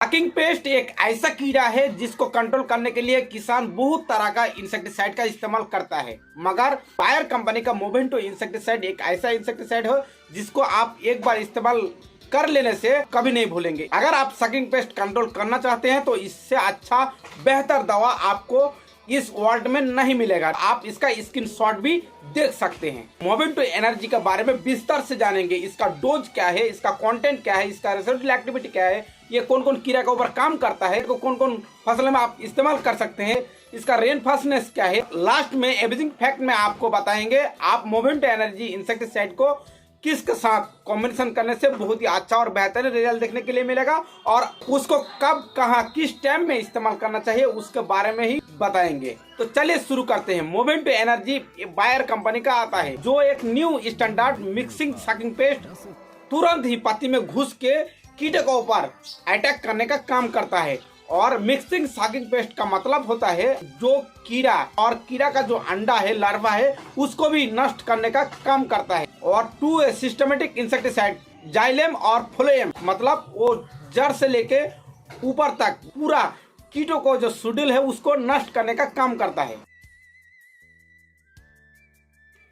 Sucking paste एक ऐसा कीड़ा है जिसको कंट्रोल करने के लिए किसान बहुत तरह का इंसेक्टिसाइड का इस्तेमाल करता है, मगर बायर कंपनी का मोवेंटो इंसेक्टिसाइड एक ऐसा इंसेक्टिसाइड है जिसको आप एक बार इस्तेमाल कर लेने से कभी नहीं भूलेंगे। अगर आप सकिंग पेस्ट कंट्रोल करना चाहते हैं तो इससे अच्छा बेहतर दवा आपको इस वर्ल्ड में नहीं मिलेगा। आप इसका स्क्रीनशॉट भी देख सकते हैं। मोवेंटो एनर्जी के बारे में विस्तार से जानेंगे। इसका डोज क्या है, इसका कंटेंट क्या है, इसका रेसिडुअल एक्टिविटी क्या है, ये कौन कौन कीड़ा के ऊपर काम करता है, इसको कौन कौन फसल में आप इस्तेमाल कर सकते हैं, इसका रेन फास्टनेस क्या है। लास्ट में एवरेजिंग फैक्ट में आपको बताएंगे आप मोवेंटो एनर्जी इंसेक्टिसाइड को किसके साथ कॉम्बिनेशन करने से बहुत ही अच्छा और बेहतर रिजल्ट देखने के लिए मिलेगा, और उसको कब कहां किस टाइम में इस्तेमाल करना चाहिए उसके बारे में ही बताएंगे। तो चलिए शुरू करते हैं। मोवेंटो एनर्जी बायर कंपनी का आता है, जो एक new standard mixing sucking paste तुरंत ही पत्ती में घुस के कीड़े के ऊपर अटैक करने का काम करता है। और मिक्सिंग सकिंग पेस्ट का मतलब होता है जो कीड़ा और कीड़ा का जो अंडा है, लार्वा है, उसको भी नष्ट करने का काम करता है। और टू सिस्टमेटिक इंसेक्टिसाइड जाइलेम और फ्लोएम, मतलब वो जड़ से लेके ऊपर तक पूरा कीटों को जो शेड्यूल है उसको नष्ट करने का काम करता है।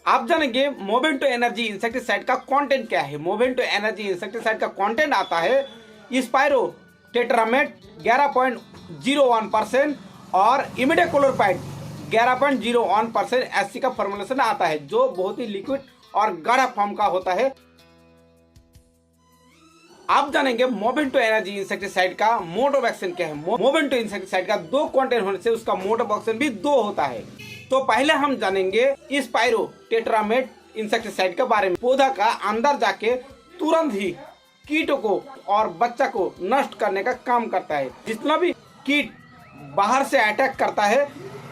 आप जानेंगे मोवेंटो एनर्जी इंसेक्टिसाइड का कंटेंट क्या है। मोवेंटो एनर्जी इंसेक्टिसाइड का कंटेंट आता है स्पाइरो टेट्रामेट 11.01% और इमिडाक्लोप्रिड 11.01% एससी का फॉर्मुलेशन आता है, जो बहुत ही लिक्विड और गाढ़ा फॉर्म का होता है। आप जानेंगे मोवेंटो एनर्जी इंसेक्टिसाइड का मोड ऑफ एक्शन क्या है। मोवेंटो इंसेक्टिसाइड का दो कंटेंट होने से उसका मोड ऑफ एक्शन भी दो होता है। तो पहले हम जानेंगे स्पाइरो टेट्रामेट इंसेक्टिसाइड के बारे में। पौधा का अंदर जाके तुरंत ही कीटों को और बच्चा को नष्ट करने का काम करता है। जितना भी कीट बाहर से अटैक करता है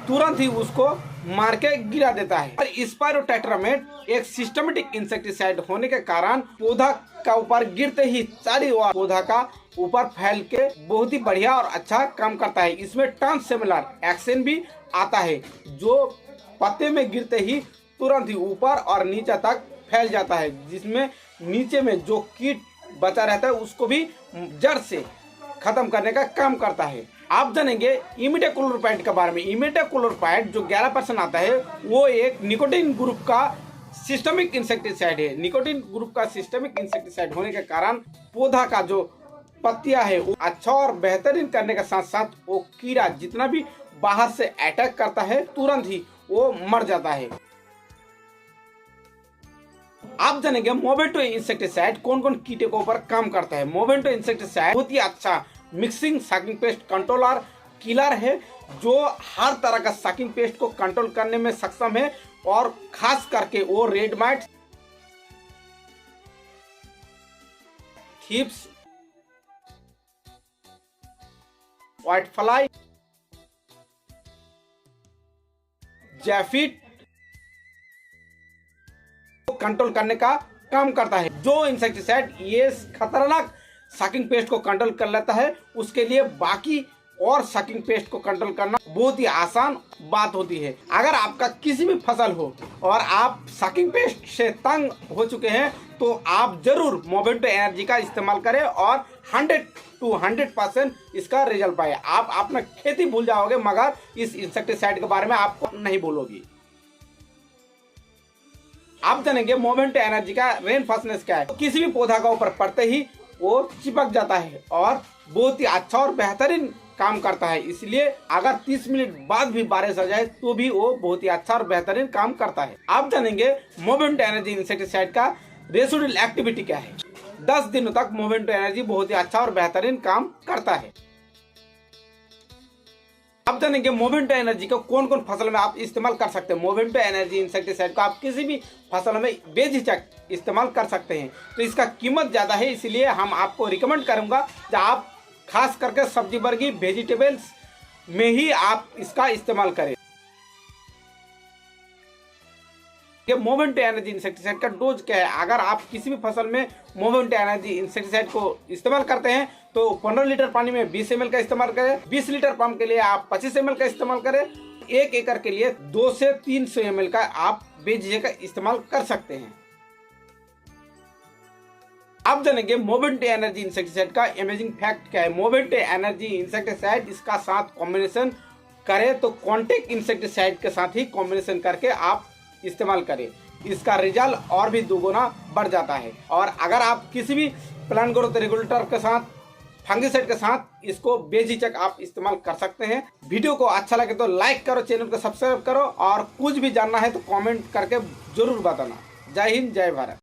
तुरंत ही उसको मार के गिरा देता है। और स्पाइरो टेट्रामेट एक सिस्टमेटिक इंसेक्टिसाइड होने के कारण पौधा का ऊपर गिरते ही सारी ओर पौधा का ऊपर फैल के बहुत ही बढ़िया और अच्छा काम करता है। इसमें ट्रांससेलुलर एक्शन भी आता है, जो पत्ते में गिरते ही तुरंत ही ऊपर और नीचे तक फैल जाता है, जिसमें नीचे में जो कीट बचा रहता है उसको भी जड़ से खत्म करने का काम करता है। आप जानेंगे इमिडाक्लोप्रिड के बारे में। इमिडाक्लोप्रिड जो 11% आता है वो एक निकोटीन ग्रुप का सिस्टमिक इंसेक्टिसाइड है। निकोटीन ग्रुप का सिस्टमिक इंसेक्टिसाइड होने के कारण पौधा का जो पत्तियां है वो अच्छा और बेहतरीन करने के साथ साथ वो कीड़ा जितना भी बाहर से अटैक करता है तुरंत ही वो मर जाता है। आप जानेंगे मोवेंटो इंसेक्टिसाइड कौन कौन कीटे के ऊपर काम करता है। मोवेंटो इंसेक्टिसाइड बहुत ही अच्छा mixing sucking paste controller killer है, जो हर तरह का सकिंग पेस्ट को कंट्रोल करने में सक्षम है, और खास करके वो red mite, thrips, white fly, जैफिड कंट्रोल करने का काम करता है। जो इंसेक्टिसाइड ये खतरनाक सकिंग पेस्ट को कंट्रोल कर लेता है उसके लिए बाकी और सकिंग पेस्ट को कंट्रोल करना बहुत ही आसान बात होती है। अगर आपका किसी भी फसल हो और आप सकिंग पेस्ट से तंग हो चुके हैं तो आप जरूर मोवेंटो एनर्जी का इस्तेमाल करें और 100 to 100% इसका रिजल्ट पाए। आप अपना खेती भूल जाओगे मगर इस इंसेक्टिसाइड के बारे में आपको नहीं बोलोगी। आप जानेंगे मोवेंटो एनर्जी का रेन फास्टनेस क्या है। किसी भी पौधा का ऊपर पड़ते ही वो चिपक जाता है और बहुत ही अच्छा और बेहतरीन काम करता है। इसलिए अगर 30 मिनट बाद भी बारिश आ जाए तो भी वो बहुत ही अच्छा और बेहतरीन काम करता है। आप जानेंगे मोवेंटो एनर्जी इंसेक्टिसाइड का रेसिडुअल एक्टिविटी क्या है। 10 दिनों तक मोवेंटो एनर्जी बहुत ही अच्छा और बेहतरीन काम करता है। आप जानेंगे मोवेंटो एनर्जी को कौन कौन फसल में आप इस्तेमाल कर सकते हैं। मोवेंटो एनर्जी इंसेक्टिसाइड को आप किसी भी फसल में बेझिझक इस्तेमाल कर सकते हैं। तो इसका कीमत ज़्यादा है, इसलिए हम आपको रिकमेंड करूंगा कि आप खास करके सब्जी वर्गीय वेजिटेबल्स में ही आप इसका इस्तेमाल करें। ये मोवेंटो एनर्जी इंसेक्टिसाइड का डोज क्या है। अगर आप किसी भी फसल में मोवेंटो एनर्जी इंसेक्टिसाइड को इस्तेमाल करते हैं तो 15 लीटर पानी में 20 ml का इस्तेमाल करें। 20 लीटर पंप के लिए आप 25 ml का इस्तेमाल करें। 1 एकड़ के लिए 200 से 300 ml का आप बेझिझक का इस्तेमाल कर सकते हैं। आप जानेंगे मोवेंटो एनर्जी इंसेक्टिसाइड का अमेजिंग फैक्ट क्या है। मोवेंटो एनर्जी इंसेक्टिसाइड इसका साथ कॉम्बिनेशन करें तो कॉन्टेक्ट इंसेक्टिसाइड के साथ ही कॉम्बिनेशन करके आप इस्तेमाल करें, इसका रिजल्ट और भी दुगुना बढ़ जाता है। और अगर आप किसी भी प्लांट ग्रोथ रेगुलेटर के साथ, फंगिसाइड के साथ इसको बेझिझक आप इस्तेमाल कर सकते हैं। वीडियो को अच्छा लगे तो लाइक करो, चैनल को सब्सक्राइब करो और कुछ भी जानना है तो कमेंट करके जरूर बताना। जय हिंद, जय भारत।